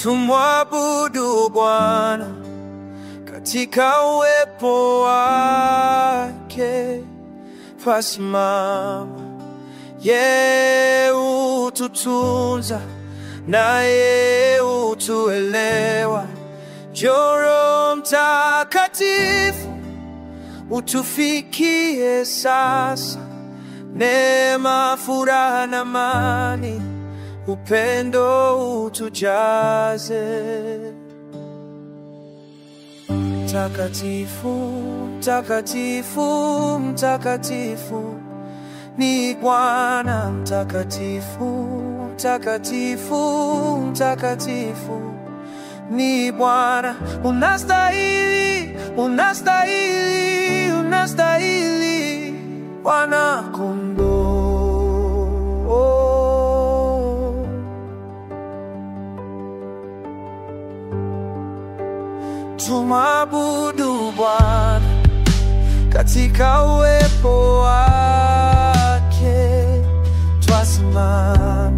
Tumwabudu Bwana katika uwepo wake, twasimama. Yeye hututunza naye hutuelewa. Roho Mtakatifu utufikie sasa, neema, furaha na amani, upendo utujaze. Mtakatifu, mtakatifu, mtakatifu ni Bwana. Mtakatifu, mtakatifu, mtakatifu ni Bwana. Unastahili, unastahili, unastahili, Bwana kondoo. Tumwabudu Bwana katika uwepo wake, twasimama.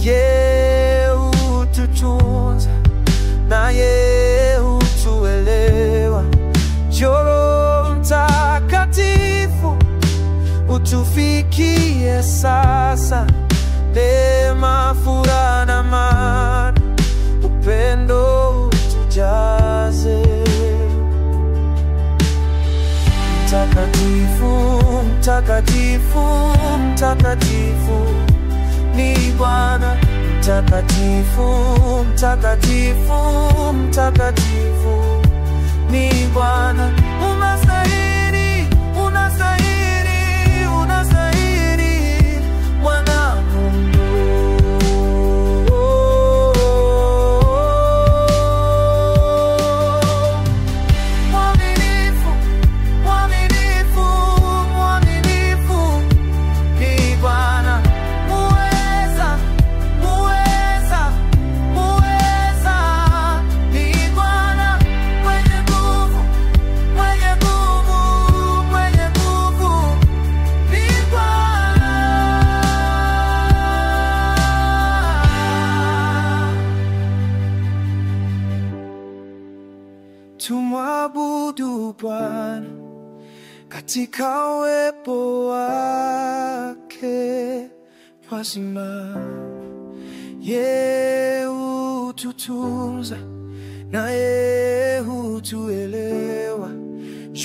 Yeye hututunza naye hutuelewa. Roho Mtakatifu utufikie sasa, neema, furaha na amani, upendo utujaze. Mtakatifu, mtakatifu, mtakatifu ni Bwana. Mtakatifu, mtakatifu, mtakatifu ni Bwana. Unastahili, unastahili, unastahili, Bwana kondoo. Mwaminifu, mwaminifu, mwaminifu ni Bwana. Muweza, muweza, muweza ni Bwana. Mwenye nguvu, mwenye nguvu, mwenye nguvu ni Bwana. Tumwabudu Bwana katika uwepo wake, twasimama. Yeye hututunza naye hutuelewa.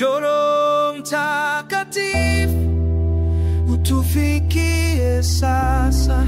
Roho Mtakatifu utufikie sasa,